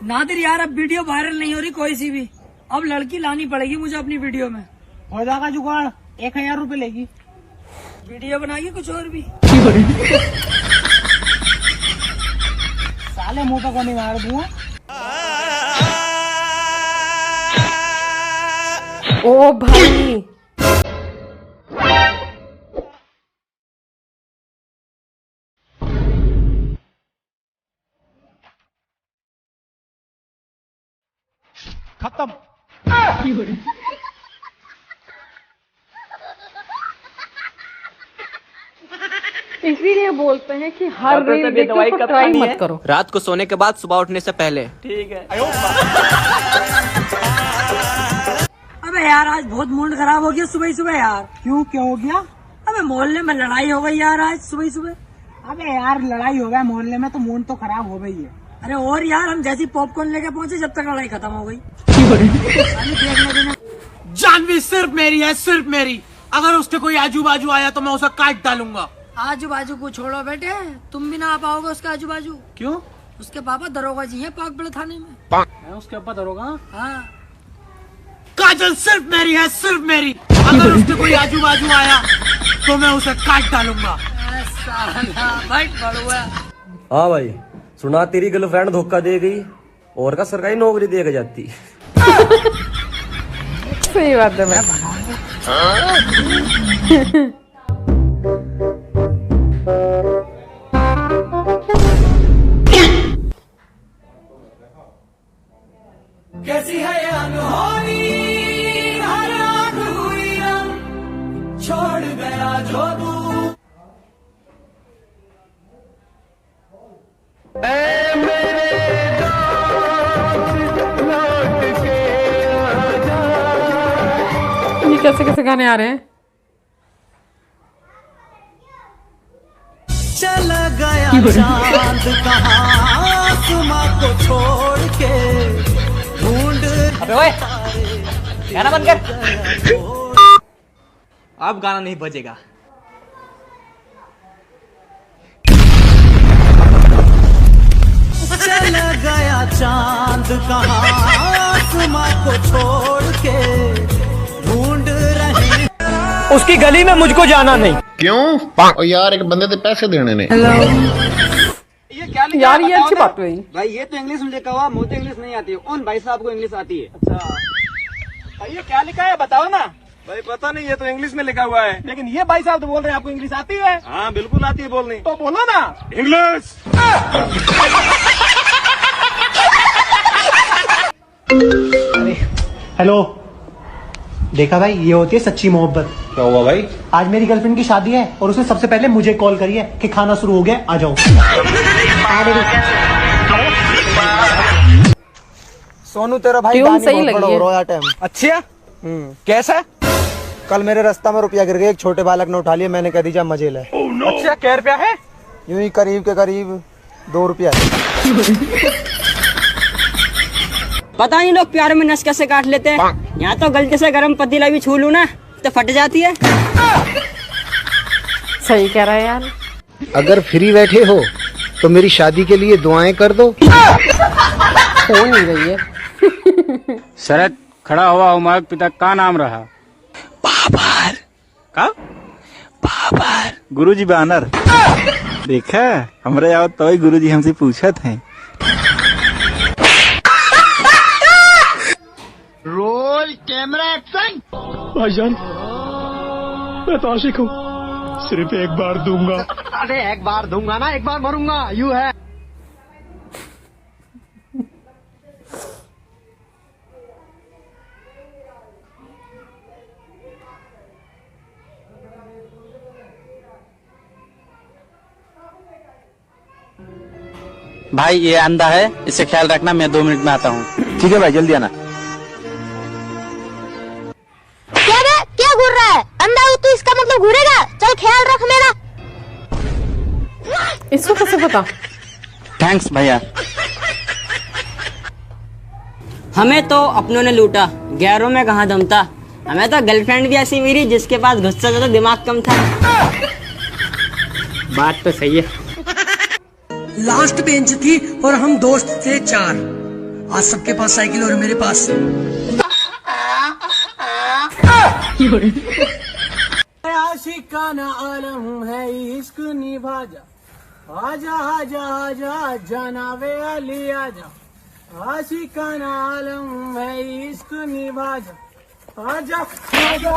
नादिर यार अब video viral नहीं हो रही कोई सी भी, अब लड़की लानी पड़ेगी मुझे अपनी वीडियो में। हो जाएगा जुगाड़, 1000 रुपए लेगी। वीडियो बनाइए कुछ और भी। साले मुंह पे को नहीं मार दूंगा। ओ भाई खत्म। इसीलिए बोलते हैं कि हर रील देखो तो ट्राई मत करो। रात को सोने के बाद सुबह उठने से पहले। ठीक है। अबे यार आज बहुत मूड खराब हो गया सुबह ही सुबह यार। क्यों, क्या हो गया? अबे मोहल्ले में लड़ाई हो गई यार आज सुबह ही सुबह। अबे यार लड़ाई हो गया मोहल्ले में तो मूड तो खराब हो गई है। अरे और यार हम जैसी पॉपकॉर्न लेके पहुंचे जब तक लड़ाई खत्म हो गई। जानवी सिर्फ मेरी है, सिर्फ मेरी। अगर उसके कोई आजू बाजू आया तो मैं उसे काट डालूंगा। आजू बाजू को छोड़ो बेटे, तुम भी ना आ पाओगे उसके आजू बाजू। क्यों? उसके पापा दरोगा जी हैं पाकबड़ थाने में। मैं उसके ऊपर दरोगा? हाँ। काजल सिर्फ मेरी है, सिर्फ मेरी। अगर उसके कोई आजू बाजू आया तो मैं उसे काट डालूंगा। हाँ भाई सुना, तेरी गर्लफ्रेंड धोखा दे गई और का सरकारी नौकरी दे के जाती। सही बात है। मैं कैसी है अनहोनी, हर आँख हुई रंग, छोड़ गया जो तू। ये कैसे कैसे गाने आ रहे हैं? चला गया चांद कहाँ आसमां को छोड़ के, ढूंढ। अबे ओए, गाना बंद कर। अब गाना नहीं बजेगा। चला गया चांद कहाँ आसमां को छोड़ के, ढूंढ रही। उसकी गली में मुझको जाना नहीं। क्यों? ओ यार एक बंदे से पैसे देने ने। ये क्या लिखा यार ये अच्छी बात हुई। भाई, ये तो इंग्लिश में लिखा हुआ, मुझे इंग्लिश नहीं आती है। उन भाई साहब को इंग्लिश आती है। अच्छा भाई, ये क्या लिखा है बताओ ना। भाई पता नहीं, ये तो इंग्लिश में लिखा हुआ है। लेकिन ये भाई साहब तो बोल रहे हैं आपको इंग्लिश आती है। हाँ बिल्कुल आती है बोलनी। तो बोलो ना इंग्लिश। हेलो, देखा भाई, ये होती है सच्ची मोहब्बत। क्या हुआ भाई? आज मेरी गर्लफ्रेंड की शादी है और उसने सबसे पहले मुझे कॉल करी है कि खाना शुरू हो गया, आ जाओ। सोनू तेरा भाई ट्यून गानी सही बहुत लगी बड़ा है। हो रहा है टाइम। अच्छा कैसा? कल मेरे रास्ता में रुपया गिर गया, एक छोटे बालक ने उठा लिया, मैंने कह दीजिए मजे ले। अच्छा क्या रुपया है? यूं ही करीब के करीब 2 रुपया। पता नहीं लोग प्यार में नस कैसे काट लेते हैं। यहाँ तो गलती से गरम पतीला भी छू लूं ना तो फट जाती है। सही कह रहा है यार। अगर फ्री बैठे हो तो मेरी शादी के लिए दुआएं कर दो। हो नहीं रही है। सड़क खड़ा हुआ हमारे पिता का नाम रहा? बाबर। का? बाबर। गुरुजी बानर। देखा हमारे यहाँ तो गुरुजी हमसे पूछा थे। Roll camera action. भाईजान मैं तो आशिक हूँ, सिर्फ एक बार दूंगा। अरे एक बार दूंगा ना, एक बार मरूंगा, यू है। भाई ये अंधा है, इसे ख्याल रखना, मैं 2 मिनट में आता हूँ। ठीक है भाई, जल्दी आना। क्या घूर रहा है? अंधा हो तो इसका मतलब घूरेगा। चल ख्याल रख मेरा। इसको कैसे पता? थैंक्स भैया। हमें तो अपनों ने लूटा, गैरों में कहाँ दम था। हमें तो गर्लफ्रेंड भी ऐसी मिली जिसके पास गुस्सा ज्यादा दिमाग कम था। बात तो सही है। लास्ट बेंच थी और हम दोस्त थे 4। आज सबके पास साइकिल और मेरे पास आशिकाना आलम है इश्क निभा जा, आजा आजा आजा जनाबे अली आजा, आशिकाना आलम है इश्क निभा जा, आजा आजा